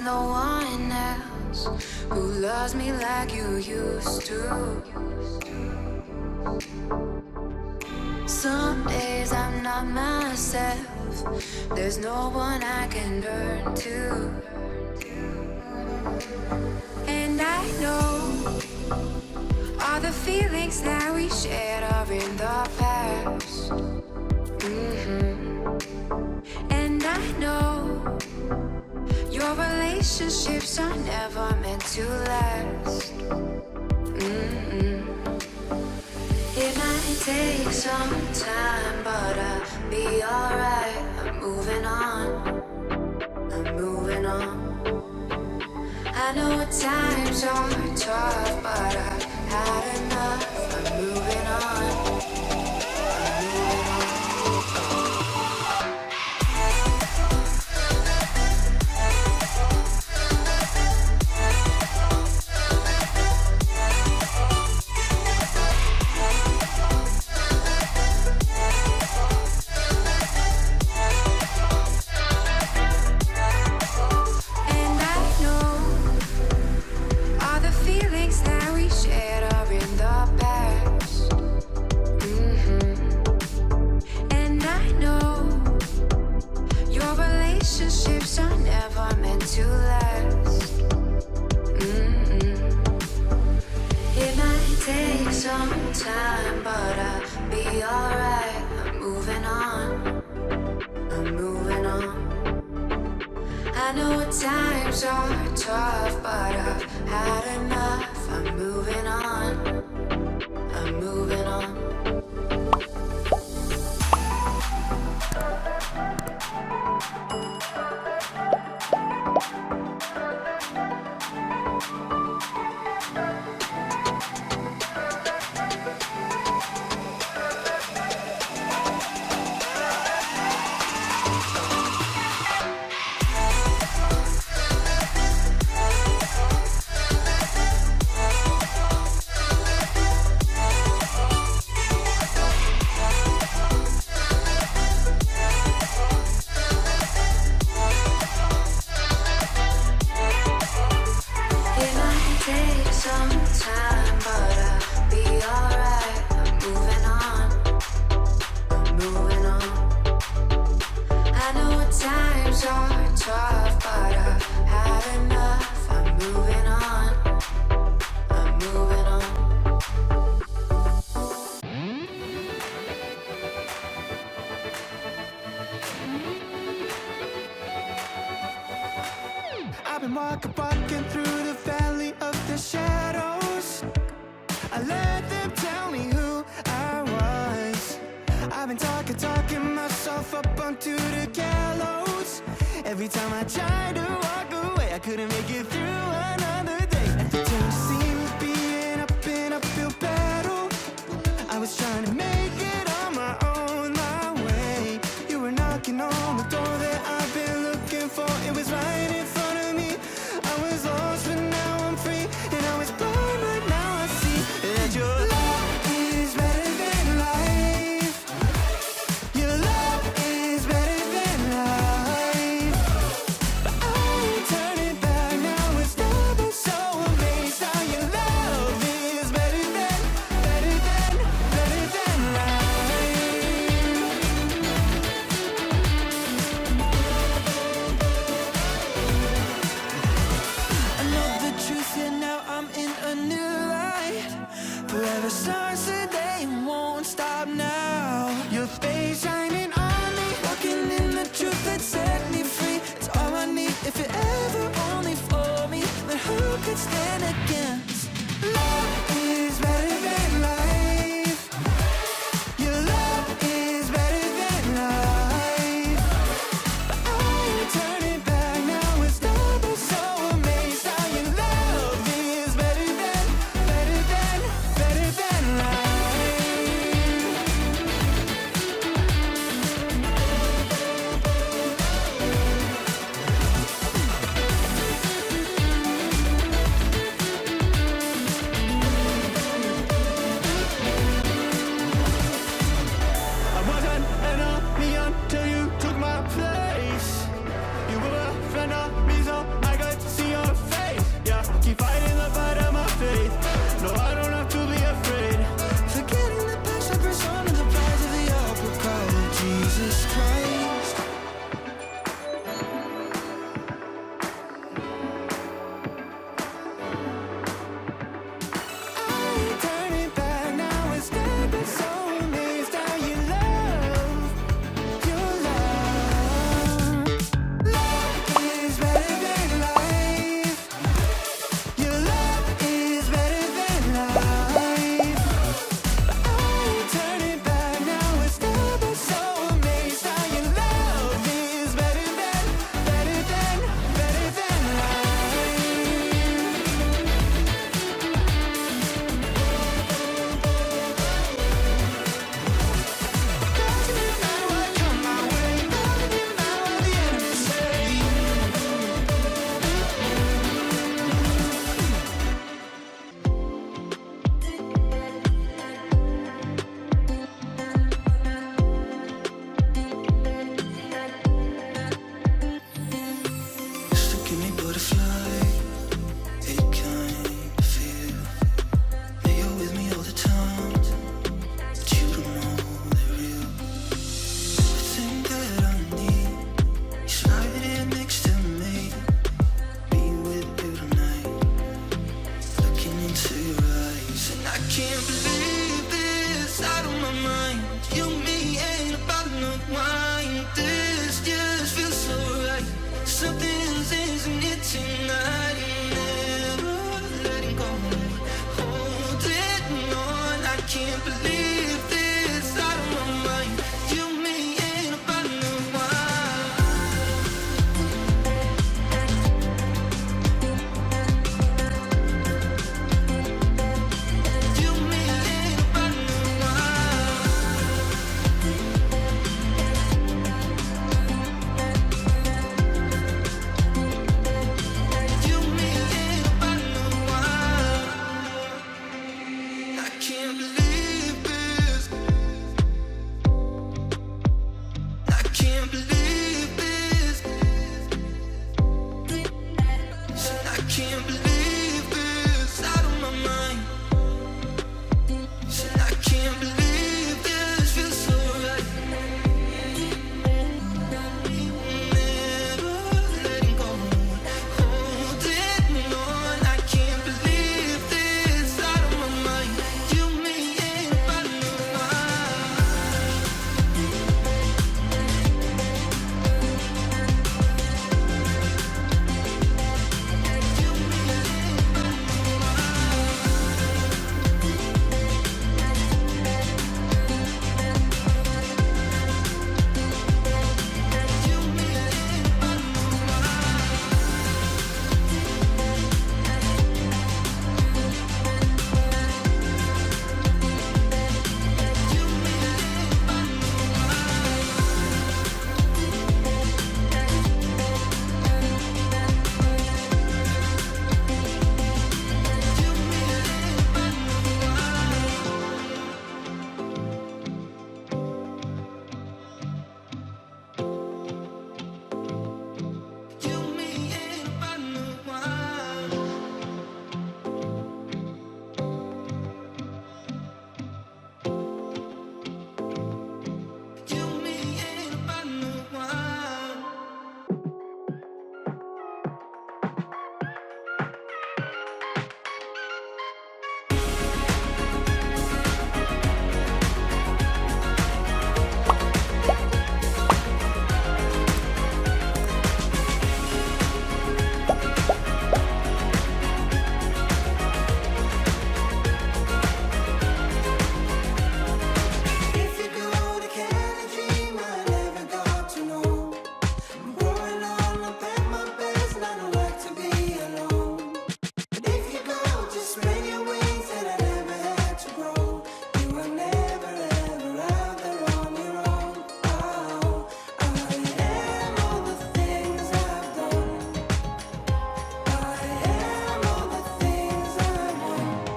no one else who loves me like you used to. Some days I'm not myself, there's no one I can turn to. And I know all the feelings that we shared are in the past. And I know your relationships are never meant to last. It might take some time, but I'll be alright. I'm moving on, I'm moving on. I know at times are tough, but I've had enough. I'm moving on, I'm moving on. Time, but I'll be alright. I'm moving on, I'm moving on. I know at times are tough, but I've had enough. I'm moving on, I'm moving on. I've been walking through the valley of the shadows. I let them tell me who I was. I've been talking myself up onto the gallows. Every time I tried to walk away, I couldn't make it through another day. Every time you see me being up in uphill battle, I was trying to make it on my own, my way. You were knocking on the door that I've been looking for. It was right in front of me. I was lost, but now I'm free. And I was blind, but now I see that your love is better than life. Your love is better than life. But I ain't turning back now. It's never so amazed how your love is better than life. I know the truth, and now I'm in a new light. Forever starts today and won't stop now. Your face shining on me, walking in the truth that set me free. It's all I need. If it ever only for me, then who could stand against? Love is better than life. Your love is better than life. But I ain't turning back now. It's never so amazed how your love is better than life. can't believe this, out of my mind. You, me, and a bottle of wine. You, me, and a bottle of wine. You, me, and a bottle of wine. I can't believe this. I can't believe this. Said I can't believe this, out of my mind. Said I can't believe this, feels so right. Never letting go, holding on. I can't believe this, out of my mind. You, me, and a bottle of wine. You, me, and a bottle of wine. You, me, and a bottle of wine. If you go to Canada, I never got to know. I'm growing all up at my best, and I don't like to be alone. But if you go, just spread your wings, and I never had to grow. You were never ever out there on your own. Oh, I am all the things I've done. I am all the things I want.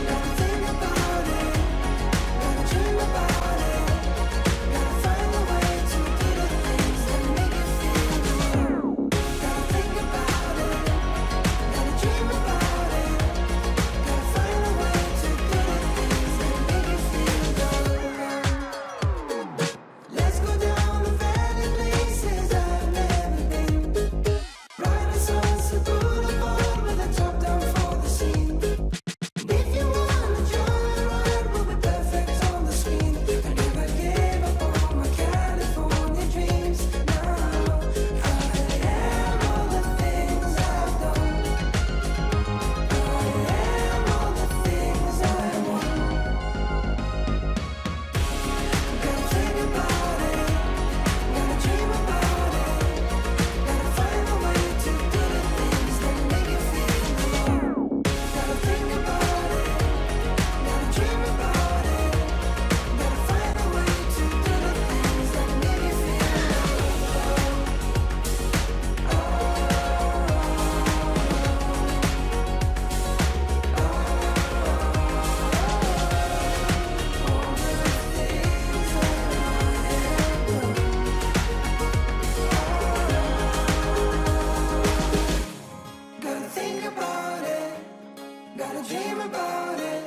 Gotta think about it, gotta dream about it, gotta find a way to do the things that make you feel good. Gotta think about it, gotta dream about it, gotta find a way to do the things that make you feel good. Let's go down the valley places I've never been. Ride a Sunset Boulevard with a top down for the scene. If you want a joyride, we'll be perfect on the screen. I never gave up on my California dreams. Now I am all the things I've done. I am all the things I want. Gotta think about it, gotta dream about it, gotta find a way to do the things that make you feel good. Gotta think about it, gotta dream about it, gotta find a way to do the things that make you feel Gotta think about it, gotta dream about it,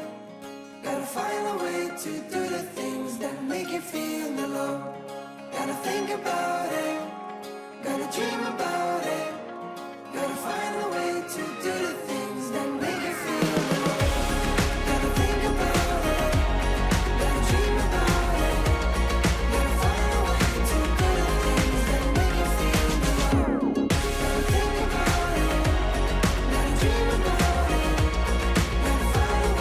gotta find a way to do the things that make you feel the love. Gotta think about it, gotta dream about it, gotta find a way to do the things that make you feel the love. Gotta think about it, gotta dream about it, gotta find a way to do the things that make you feel the love. Gotta think about it, gotta dream about it, gotta find a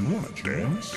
wanna dance?